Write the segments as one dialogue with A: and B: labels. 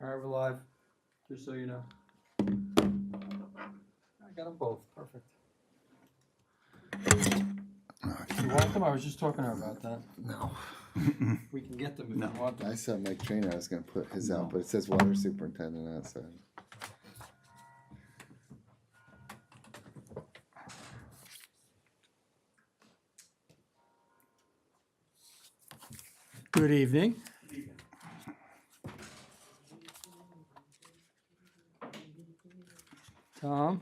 A: All right, we're live, just so you know. I got them both, perfect. You want them? I was just talking to her about that.
B: No.
A: We can get them if
C: No.
A: you want them.
B: I saw Mike Trainer, I was gonna put his
C: No.
B: out, but it says water superintendent outside.
A: Good evening. Tom?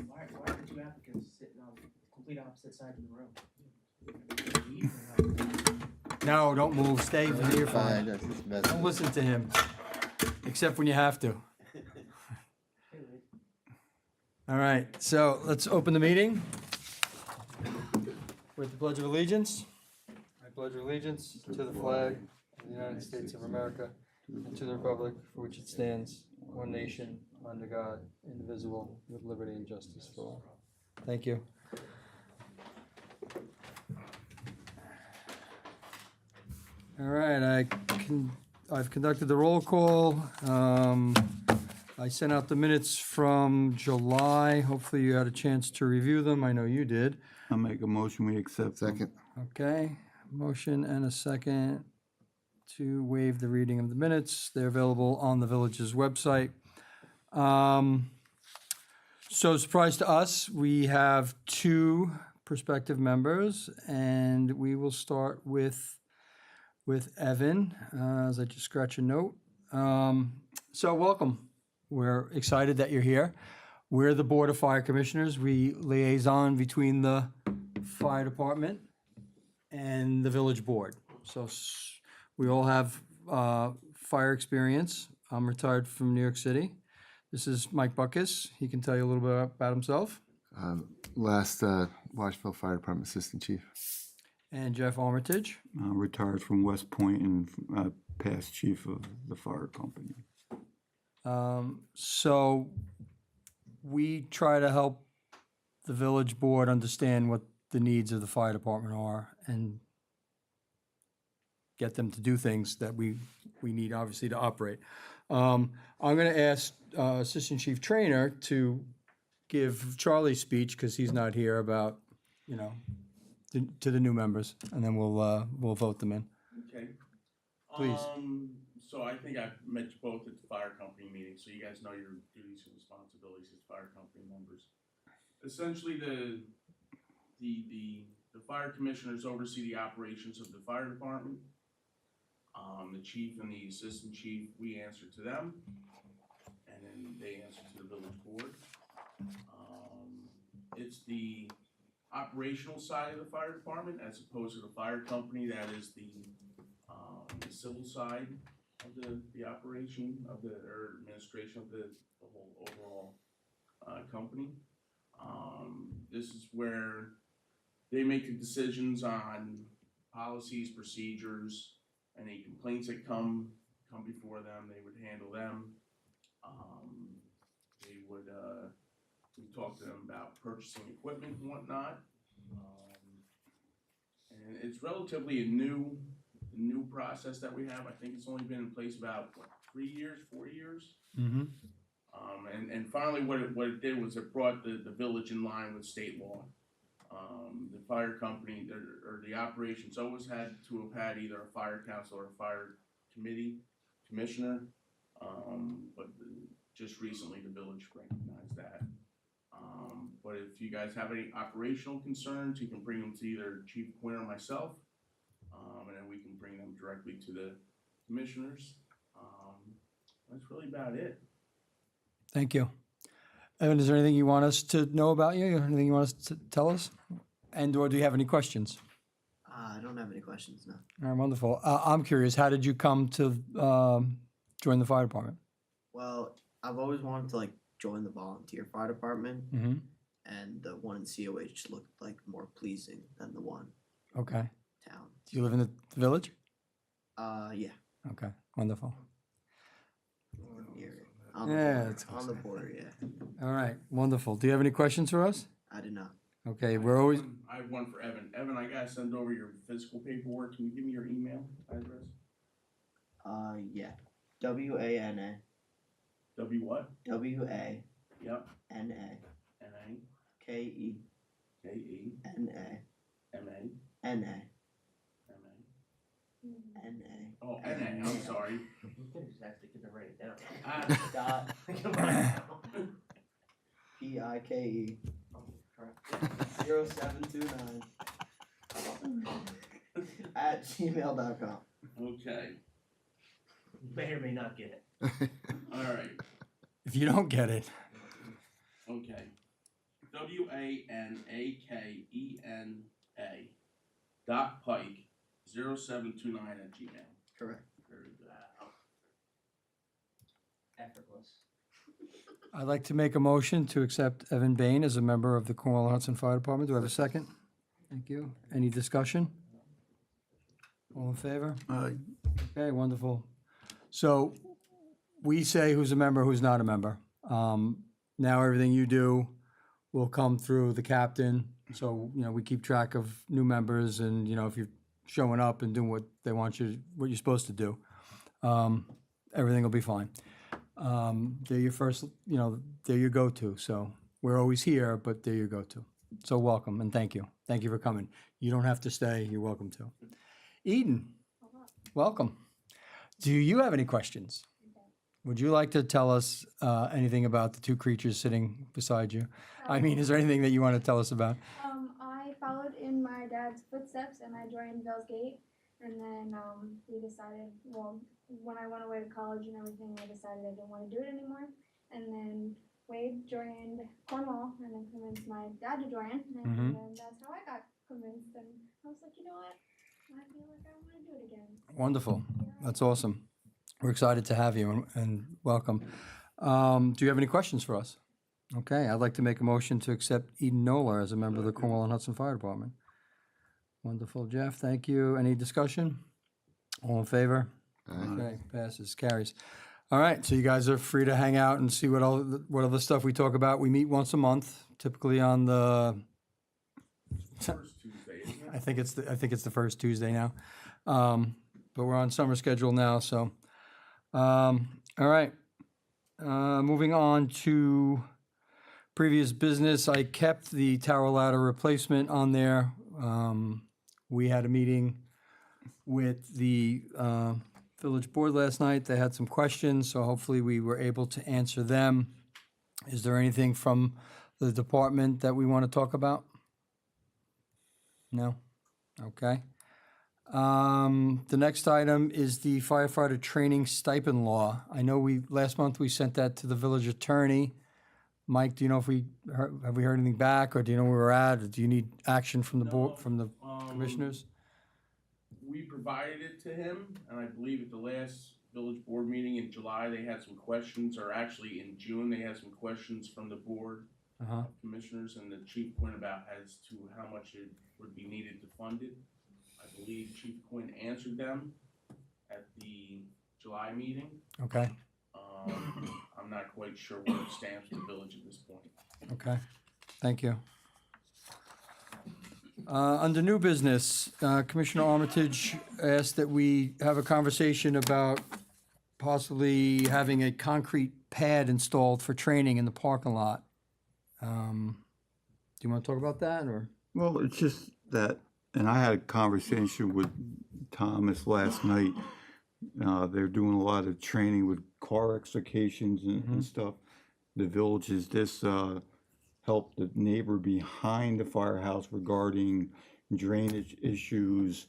D: Why are the two applicants sitting on complete opposite sides of the room?
A: No, don't move, stay, you're fine.
B: Fine, that's his message.
A: Don't listen to him, except when you have to. All right, so let's open the meeting with the Pledge of Allegiance. I pledge allegiance to the flag of the United States of America and to the republic for which it stands, one nation, under God, indivisible, with liberty and justice for all. Thank you. All right, I've conducted the roll call. I sent out the minutes from July. Hopefully you had a chance to review them. I know you did.
C: I'll make a motion, we accept. them.
B: Second,
A: Okay, motion and a second to waive the reading of the minutes. They're available on the village's website. So surprise to us, we have two prospective members, and we will start with Evan, as I just scratch a note. So welcome. We're excited that you're here. We're the Board of Fire Commissioners. We liaison between the fire department and the village board. So we all have fire experience. I'm retired from New York City. This is Mike Buckus. He can tell you a little bit about himself.
B: last Washville Fire Department Assistant Chief.
A: And Jeff Armitage.
C: Retired from West Point and past chief of the fire company.
A: So we try to help the village board understand what the needs of the fire department are and get them to do things that we need, obviously, to operate. I'm going to ask Assistant Chief Trainer to give Charlie's speech, because he's not here, about, to the new members, and then we'll vote them in.
E: Okay.
A: Please.
E: So I think I've met you both at the fire company meeting, so you guys know your duties and responsibilities as fire company members. Essentially, the fire commissioners oversee the operations of the fire department. The chief and the assistant chief, we answer to them, and then they answer to the village board. It's the operational side of the fire department as opposed to the fire company that is the civil side of the operation of or administration of the whole overall company. This is where they make the decisions on policies, procedures, any complaints that come before them. They would handle them. They would we talk to them about purchasing equipment and whatnot. And it's relatively a new process that we have. I think it's only been in place about 3 years, 4 years.
A: Mm-hmm.
E: And finally, what it did was it brought the village in line with state law. The fire company or the operations always had to have had either a fire council or a fire commissioner. But just recently, the village recognized that. But if you guys have any operational concerns, you can bring them to either Chief Quinn or myself, and then we can bring them directly to the commissioners. That's really about it.
A: Thank you. Evan, is there anything you want us to know about you? Anything you want us to tell us? And/or do you have any questions?
D: I don't have any questions, no.
A: All right, wonderful. I'm curious, how did you come to join the fire department?
D: Well, I've always wanted to join the volunteer fire department,
A: Mm-hmm.
D: and the one in COH looked more pleasing than the one
A: Okay.
D: town.
A: Do you live in the village?
D: Yeah.
A: Okay, wonderful.
D: Near it. On
A: Yeah,
D: the
A: it's
D: border. On the border, yeah.
A: All right, wonderful. Do you have any questions for us?
D: I did not.
A: Okay, we're always,
E: I have one for Evan. Evan, I gotta send over your physical paperwork. Can you give me your email address?
F: Yeah. WANA
E: W what?
F: WANA
E: Yep. N-A.
F: KENA
E: K-E-M-A.
F: NA
E: M-A.
F: NA
E: Oh, N-A, I'm sorry.
D: You can just ask the kid to write it down.
F: dot PIKE
D: Oh, crap.
F: 0729 at gmail.com.
E: Okay,
D: May or may not get it.
E: all right,
A: if you don't get it,
E: okay. WANAKENA dot Pike 0729 at Gmail.
F: Correct.
E: Very good.
D: Effortless.
A: I'd like to make a motion to accept Evan Bain as a member of the Cornwall Hudson Fire Department. Do I have a second? Thank you. Any discussion? All in favor? Okay, wonderful. So we say who's a member, who's not a member. Now everything you do will come through the captain. So, you know, we keep track of new members and, you know, if you're showing up and doing what they want you, what you're supposed to do, everything will be fine. They're your first, you know, they're your go-to. So we're always here, but they're your go-to. So welcome and thank you. Thank you for coming. You don't have to stay. You're welcome to. Eden, welcome. Do you have any questions? Would you like to tell us anything about the two creatures sitting beside you? I mean, is there anything that you want to tell us about?
G: I followed in my dad's footsteps and I joined Bell's Gate. And then we decided, well, when I went away to college and everything, I decided I didn't want to do it anymore. And then Wade joined Cornwall and then convinced my dad to join. And then that's how I got convinced. And I was like, you know what? I feel like I want to do it again.
A: Wonderful. That's awesome. We're excited to have you and welcome. Do you have any questions for us? Okay, I'd like to make a motion to accept Eden Nola as a member of the Cornwall and Hudson Fire Department. Wonderful, Jeff. Thank you. Any discussion? All in favor? Okay, passes, carries. All right, so you guys are free to hang out and see what other stuff we talk about. We meet once a month, typically on the.
E: First Tuesday, isn't it?
A: I think it's the first Tuesday now, but we're on summer schedule now. So, all right. Moving on to previous business, I kept the tower ladder replacement on there. We had a meeting with the village board last night. They had some questions, so hopefully we were able to answer them. Is there anything from the department that we want to talk about? No? Okay. The next item is the firefighter training stipend law. I know last month we sent that to the village attorney. Mike, do you know if have we heard anything back, or do you know where we're at, or do you need action from the board, from the commissioners?
E: We provided it to him, and I believe at the last village board meeting in July, they had some questions, or actually in June, they had some questions from the board
A: Uh-huh.
E: of commissioners, and the chief pointed about as to how much it would be needed to fund it. I believe Chief Quinn answered them at the July meeting.
A: Okay,
E: I'm not quite sure where it stands with the village at this point.
A: okay, thank you. Under new business, Commissioner Armitage asked that we have a conversation about possibly having a concrete pad installed for training in the parking lot. Do you want to talk about that, or?
C: Well, it's just that, and I had a conversation with Thomas last night. They're doing a lot of training with car extrications and stuff. The village is this help the neighbor behind the firehouse regarding drainage issues.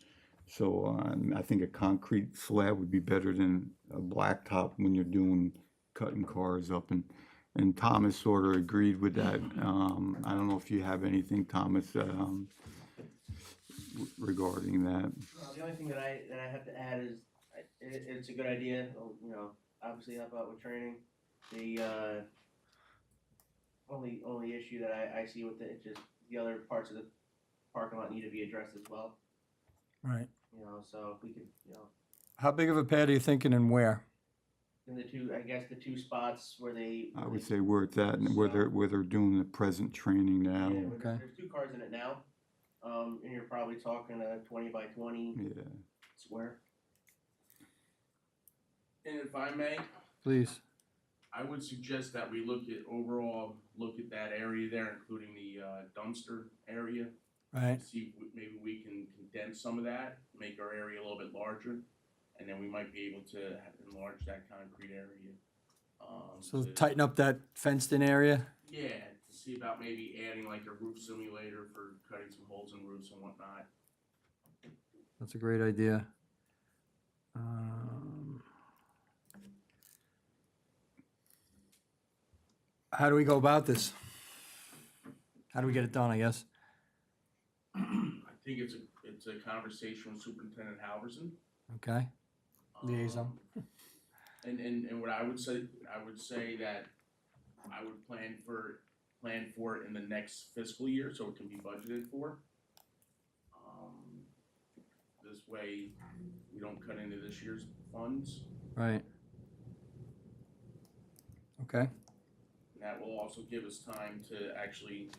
C: So I think a concrete slab would be better than a blacktop when you're cutting cars up. And Thomas sort of agreed with that. I don't know if you have anything, Thomas, regarding that.
D: The only thing that I have to add is it's a good idea. You know, obviously help out with training. The only issue that I see with it is just the other parts of the parking lot need to be addressed as well.
A: Right.
D: You know, so if we could, you know,
A: How big of a pad are you thinking and where?
D: in the two, I guess the two spots where they.
C: I would say where it's at and where they're doing the present training now.
D: Yeah,
A: Okay.
D: there's two cars in it now, and you're probably talking a 20 by 20
C: Yeah.
D: square.
E: And if I may,
A: Please.
E: I would suggest that we look at that area there, including the dumpster area.
A: Right.
E: See if maybe we can condense some of that, make our area a little bit larger, and then we might be able to enlarge that concrete area.
A: So
E: to-
A: tighten up that fenced-in area.
E: Yeah, to see about maybe adding like a roof simulator for cutting some holes in roofs and whatnot.
A: That's a great idea. How do we go about this? How do we get it done, I guess?
E: I think it's a conversation with Superintendent Halverson.
A: Okay, liaison.
E: And what I would say that I would plan for it in the next fiscal year, so it can be budgeted for. This way, we don't cut into this year's funds,
A: Right. Okay,
E: and that will also give us time to actually,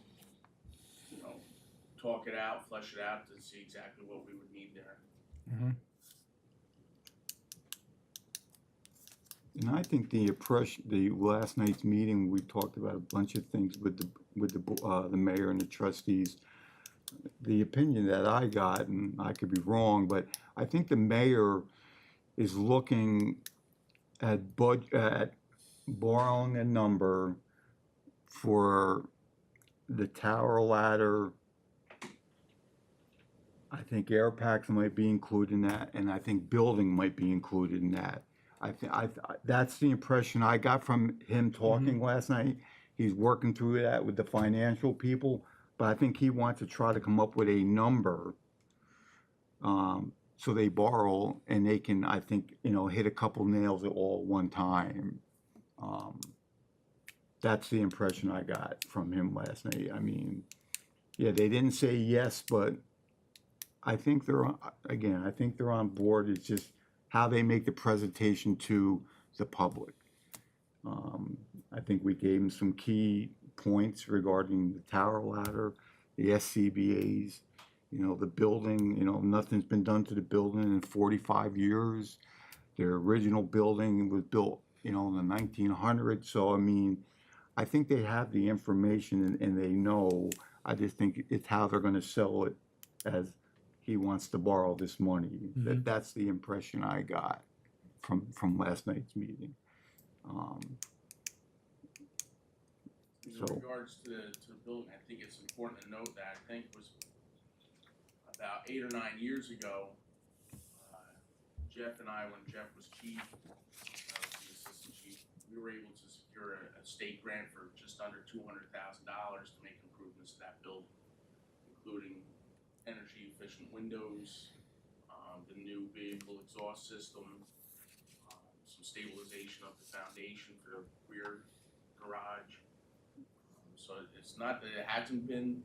E: talk it out, flesh it out, to see exactly what we would need there.
C: And I think the last night's meeting, we talked about a bunch of things with the mayor and the trustees. The opinion that I got, and I could be wrong, but I think the mayor is looking at borrowing a number for the tower ladder. I think air packs might be included in that, and I think building might be included in that. That's the impression I got from him talking last night. He's working through that with the financial people, but I think he wants to try to come up with a number, so they borrow and they can, I think, hit a couple nails at all at one time. That's the impression I got from him last night. I mean, yeah, they didn't say yes, but I think they're on board. It's just how they make the presentation to the public. I think we gave them some key points regarding the tower ladder, the SCBA's, the building, nothing's been done to the building in 45 years. Their original building was built, in the 1900s. So, I mean, I think they have the information and they know. I just think it's how they're gonna sell it as he wants to borrow this money. That's the impression I got from last night's meeting.
E: In regards to the building, I think it's important to note that I think it was about 8 or 9 years ago, Jeff and I, when Jeff was chief, the assistant chief, we were able to secure a state grant for just under $200,000 to make improvements to that building, including energy efficient windows, the new vehicle exhaust system, some stabilization of the foundation for the rear garage. So it's not that it hasn't been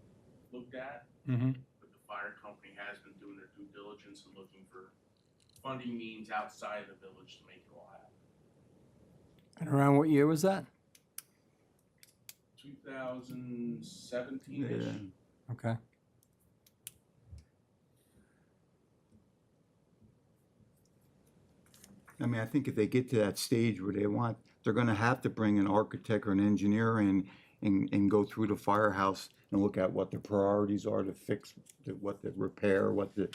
E: looked at, but the fire company has been doing their due diligence and looking for funding means outside of the village to make it all happen.
A: And around what year was that?
E: 2017-ish.
C: Yeah.
A: Okay.
C: I mean, I think if they get to that stage where they're gonna have to bring an architect or an engineer in and go through the firehouse and look at what the priorities are to fix, what to repair, what to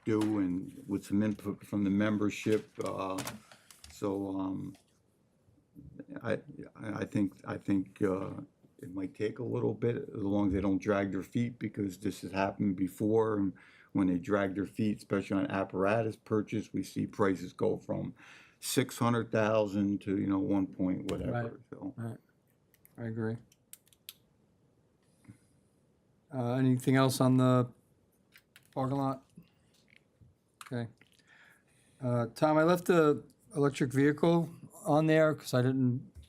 C: do, and with some input from the membership. I think it might take a little bit, as long as they don't drag their feet, because this has happened before. And when they drag their feet, especially on apparatus purchase, we see prices go from 600,000 to 1 point whatever.
A: Right.
C: So
A: I agree. Anything else on the parking lot? Okay. Tom, I left the electric vehicle on there because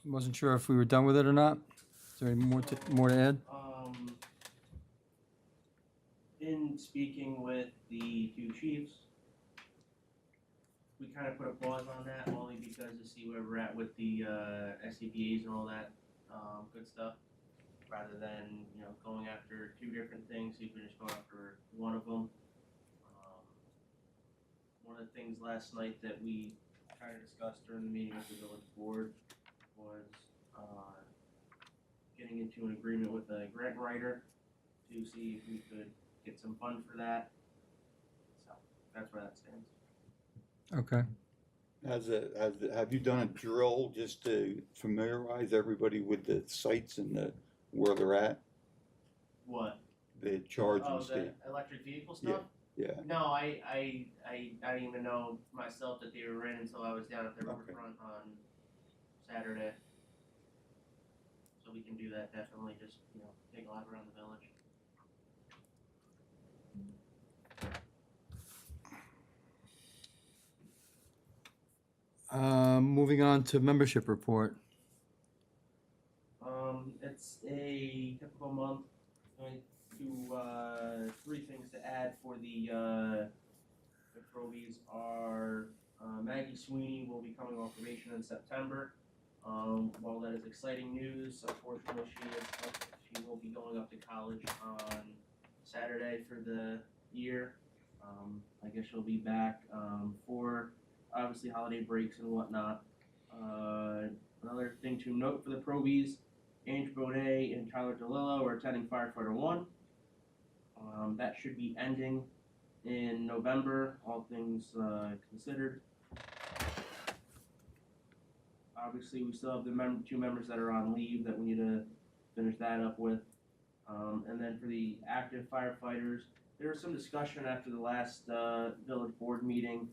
A: wasn't sure if we were done with it or not. Is there any more to add?
D: In speaking with the two chiefs, we kind of put a pause on that only because to see where we're at with the SCBA's and all that good stuff, rather than going after two different things. See if we just go after one of them. One of the things last night that we kind of discussed during the meeting with the village board was getting into an agreement with a grant writer to see if we could get some fund for that. So that's where that stands.
A: Okay.
C: Have you done a drill just to familiarize everybody with the sites and where they're at,
D: What?
C: the charging
D: Oh,
C: station?
D: the electric vehicle stuff?
C: Yeah,
D: No, I didn't even know myself that they were in until I was down at the riverfront on Saturday. So we can do that definitely, just, take a lap around the village.
A: Moving on to membership report.
D: It's a typical month. Going to three things to add for the Probies are Maggie Sweeney will be coming off probation in September. While that is exciting news, unfortunately she will be going up to college on Saturday for the year. I guess she'll be back for obviously holiday breaks and whatnot. Another thing to note for the Probies, Andrew Baudet and Tyler DeLillo are attending Firefighter 1. That should be ending in November, all things considered. Obviously, we still have the two members that are on leave that we need to finish that up with. And then for the active firefighters, there was some discussion after the last village board meeting.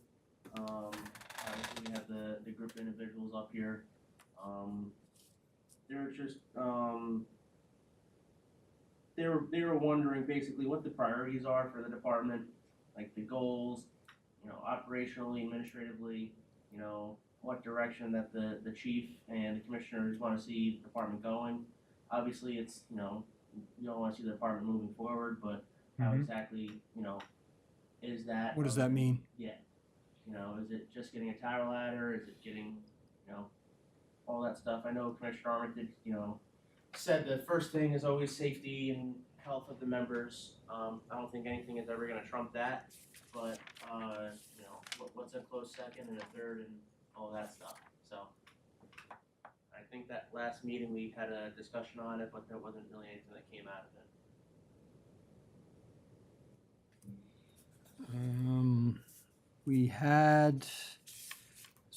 D: Obviously, we have the group of individuals up here. They're just they were wondering basically what the priorities are for the department, like the goals, operationally, administratively, what direction that the chief and the commissioners want to see the department going. Obviously, it's you don't want to see the department moving forward, but how exactly is that?
A: What does that mean?
D: Yeah, is it just getting a tower ladder? Is it getting all that stuff? I know Commissioner Armitage, said the first thing is always safety and health of the members. I don't think anything is ever going to trump that, but what's a close second and a third and all that stuff. So I think that last meeting we had a discussion on it, but there wasn't really anything that came out of it.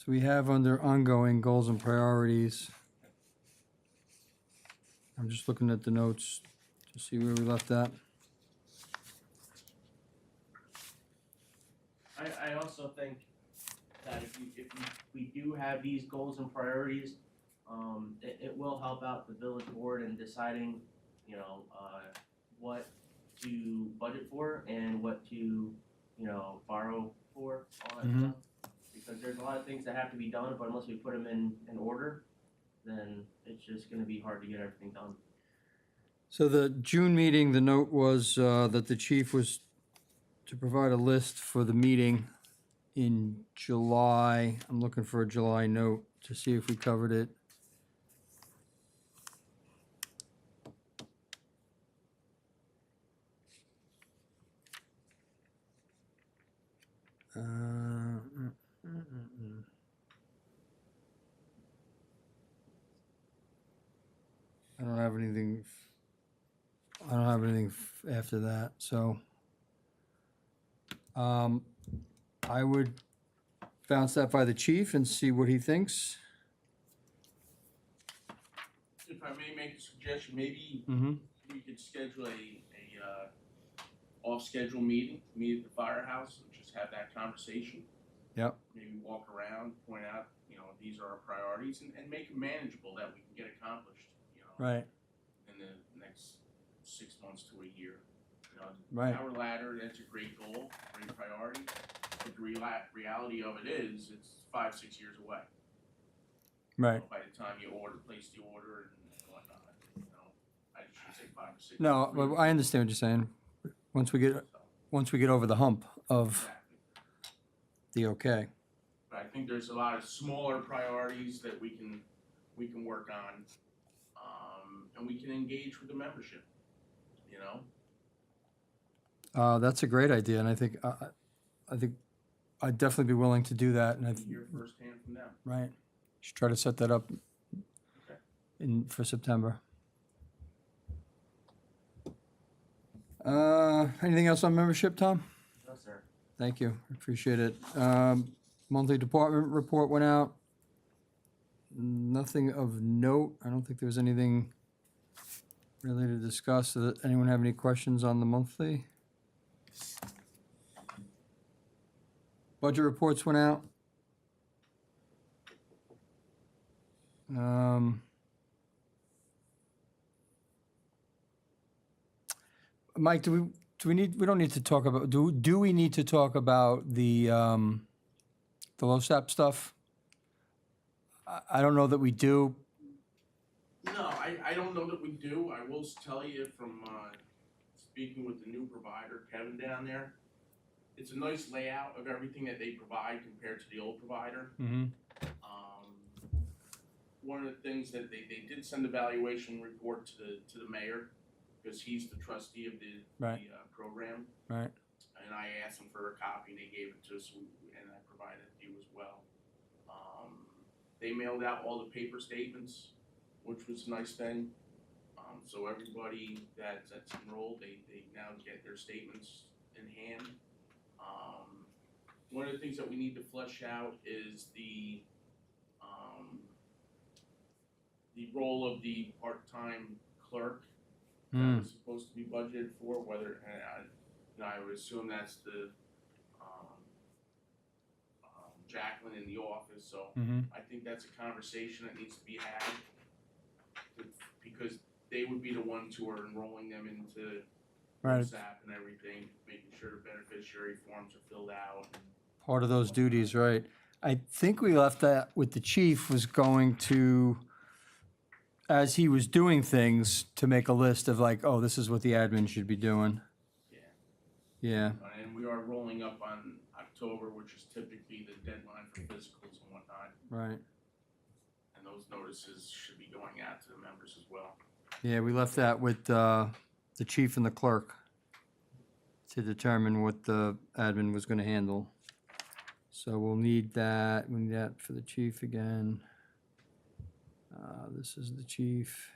A: We have under ongoing goals and priorities. I'm just looking at the notes to see where we left that.
D: I also think that if we do have these goals and priorities, it will help out the village board in deciding, what to budget for and what to, borrow for, all that stuff. Because there's a lot of things that have to be done, but unless we put them in order, then it's just gonna be hard to get everything done.
A: So the June meeting, the note was that the chief was to provide a list for the meeting in July. I'm looking for a July note to see if we covered it. I don't have anything. I don't have anything after that, so I would bounce that by the chief and see what he thinks.
E: If I may make a suggestion, maybe
A: Mm-hmm.
E: we could schedule a off-schedule meeting, meet at the firehouse, and just have that conversation.
A: Yep.
E: Maybe walk around, point out, these are our priorities, and make them manageable that we can get accomplished,
A: Right.
E: in the next 6 months to a year.
A: Right.
E: Tower ladder, that's a great goal, great priority, but the reality of it is, it's 5-6 years away.
A: Right.
E: By the time you place the order and whatnot, I should say 5 or 6.
A: No, but I understand what you're saying. Once we get over the hump of
E: Exactly.
A: the okay.
E: But I think there's a lot of smaller priorities that we can work on, and we can engage with the membership, you know?
A: That's a great idea, and I think I'd definitely be willing to do that, and
E: Hear firsthand from them.
A: right, should try to set that up for September. Anything else on membership, Tom?
D: No, sir.
A: Thank you, appreciate it. Monthly department report went out. Nothing of note. I don't think there was anything really to discuss. Does anyone have any questions on the monthly? Budget reports went out. Mike, we don't need to talk about, do we need to talk about the LoSAP stuff? I don't know that we do.
E: No, I don't know that we do. I will tell you from speaking with the new provider, Kevin down there, it's a nice layout of everything that they provide compared to the old provider.
A: Mm-hmm.
E: One of the things that they did send a valuation report to the mayor, because he's the trustee of the program.
A: Right.
E: And I asked them for a copy, and they gave it to us, and I provided it to you as well. They mailed out all the paper statements, which was a nice thing. So everybody that's enrolled, they now get their statements in hand. One of the things that we need to flesh out is the role of the part-time clerk that was supposed to be budgeted for, whether, I would assume that's the Jacqueline in the office, so I think that's a conversation that needs to be had, because they would be the ones who are enrolling them into
A: Right.
E: SAP and everything, making sure the beneficiary forms are filled out.
A: Part of those duties, right. I think we left that with the chief was going to, as he was doing things, to make a list of like, oh, this is what the admin should be doing.
E: Yeah.
A: Yeah,
E: And we are rolling up on October, which is typically the deadline for physicals and whatnot,
A: right.
E: and those notices should be going out to the members as well.
A: Yeah, we left that with the chief and the clerk to determine what the admin was gonna handle. So we'll need that for the chief again. This is the chief.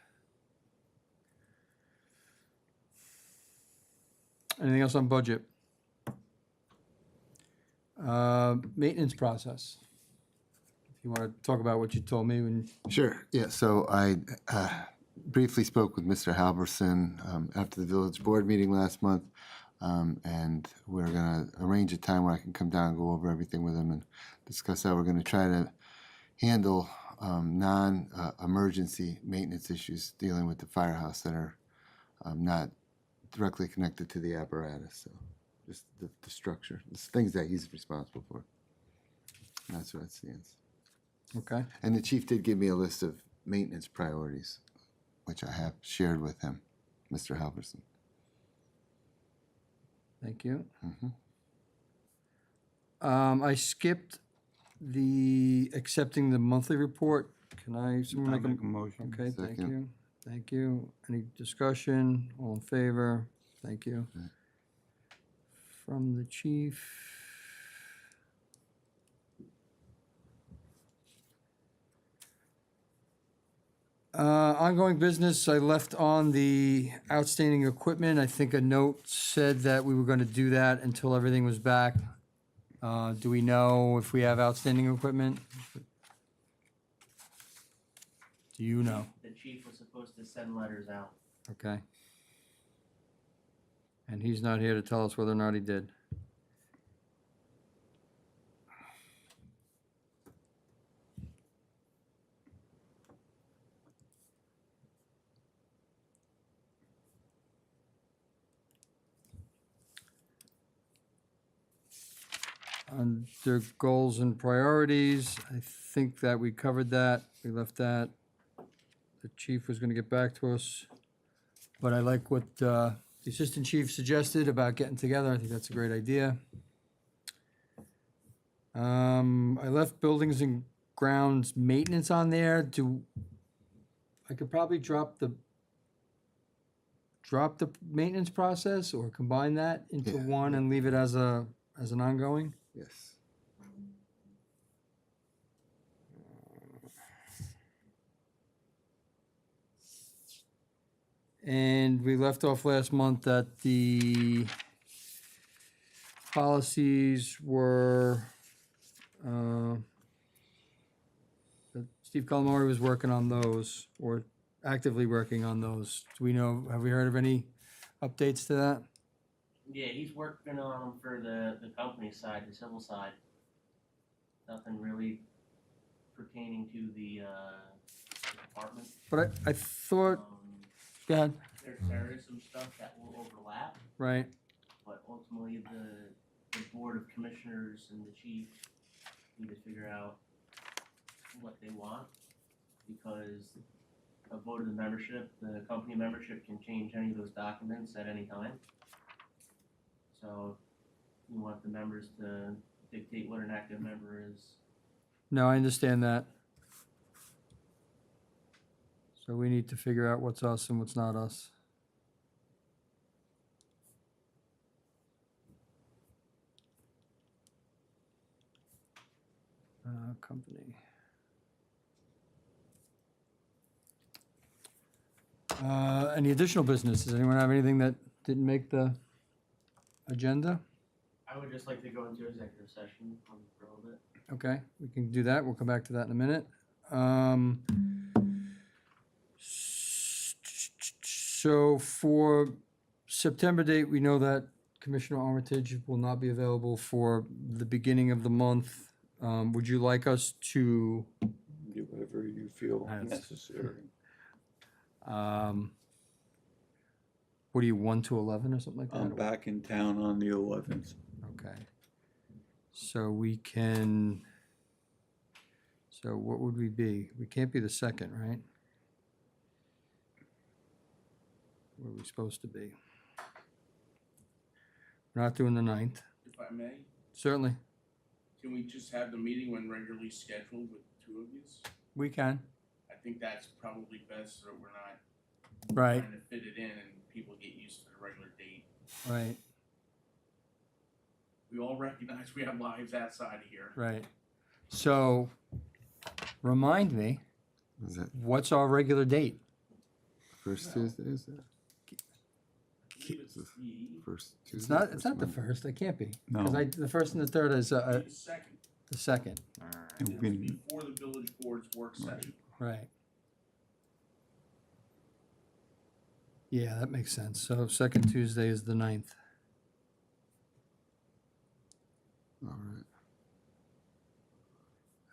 A: Anything else on budget? Maintenance process. If you want to talk about what you told me when.
B: Sure, yeah, so I briefly spoke with Mr. Halverson after the village board meeting last month, and we're gonna arrange a time where I can come down and go over everything with him and discuss how we're gonna try to handle non-emergency maintenance issues dealing with the firehouse that are not directly connected to the apparatus, so just the structure, the things that he's responsible for. And that's where it stands.
A: Okay.
B: And the chief did give me a list of maintenance priorities, which I have shared with him, Mr. Halverson.
A: Thank you.
B: Mhm.
A: I skipped the accepting the monthly report. Can someone
C: I'll
A: make a?
C: make a motion.
A: Okay, thank
B: Second.
A: you. Thank you. Any discussion? All in favor? Thank you.
B: Okay.
A: From the chief. Ongoing business, I left on the outstanding equipment. I think a note said that we were gonna do that until everything was back. Do we know if we have outstanding equipment? Do you know?
D: The chief was supposed to send letters out.
A: Okay. And he's not here to tell us whether or not he did. Under goals and priorities, I think that we covered that. We left that. The chief was gonna get back to us. But I like what the assistant chief suggested about getting together. I think that's a great idea. I left buildings and grounds maintenance on there. I could probably drop the maintenance process or combine that into
B: Yeah.
A: one and leave it as an ongoing?
B: Yes.
A: And we left off last month that the policies were, that Steve Calamari was working on those, or actively working on those. Do we know, have we heard of any updates to that?
D: Yeah, he's working on them for the company side, the civil side. Nothing really pertaining to the department.
A: But I thought, go ahead,
D: There is some stuff that will overlap,
A: right,
D: but ultimately the board of commissioners and the chief need to figure out what they want, because a vote of the membership, the company membership can change any of those documents at any time. So you want the members to dictate what an active member is.
A: no, I understand that. So we need to figure out what's us and what's not us. Company. Any additional business? Does anyone have anything that didn't make the agenda?
D: I would just like to go into executive session for a little bit.
A: Okay, we can do that. We'll come back to that in a minute. So for September date, we know that Commissioner Armitage will not be available for the beginning of the month. Would you like us to,
C: Do whatever you feel
A: That's-
C: necessary.
A: what do you, 1 to 11 or something like that?
C: I'm back in town on the 11th.
A: Okay. So we can, so what would we be? We can't be the 2nd, right? Where are we supposed to be? We're not doing the 9th.
E: If I may,
A: Certainly,
E: can we just have the meeting when regularly scheduled with two of you?
A: we can.
E: I think that's probably best so that we're not
A: Right,
E: trying to fit it in and people get used to the regular date.
A: right,
E: We all recognize we have lives outside of here.
A: right. So, remind me,
B: Is that
A: what's our regular date?
B: first Tuesday? Is that
E: I believe it's the
B: first Tuesday?
A: It's not
B: first
A: the
B: Monday?
A: 1st, it can't be.
C: No.
A: Because the 1st and the 3rd is
E: second.
A: the 2nd.
C: It'll
E: It's
C: be-
E: before the village board's work session.
A: Right. Yeah, that makes sense. So 2nd Tuesday is the 9th.
B: All right.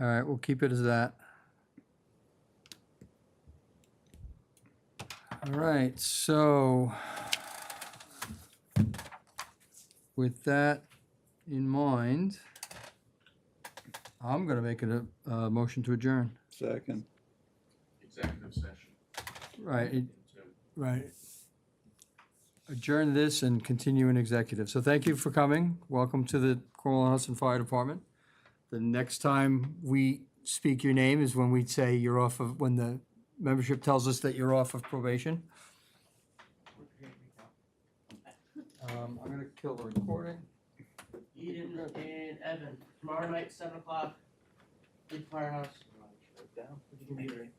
A: All right, we'll keep it as that. All right, so with that in mind, I'm gonna make a motion to adjourn.
C: Second.
E: Executive session.
A: Right,
E: Into-
A: right. Adjourn this and continue in executive. So thank you for coming. Welcome to the Cornwall and Hudson Fire Department. The next time we speak your name is when we say you're off of, when the membership tells us that you're off of probation. I'm gonna kill the recording.
D: Eden and Evan, tomorrow night, 7 o'clock, big firehouse. Put your computer in.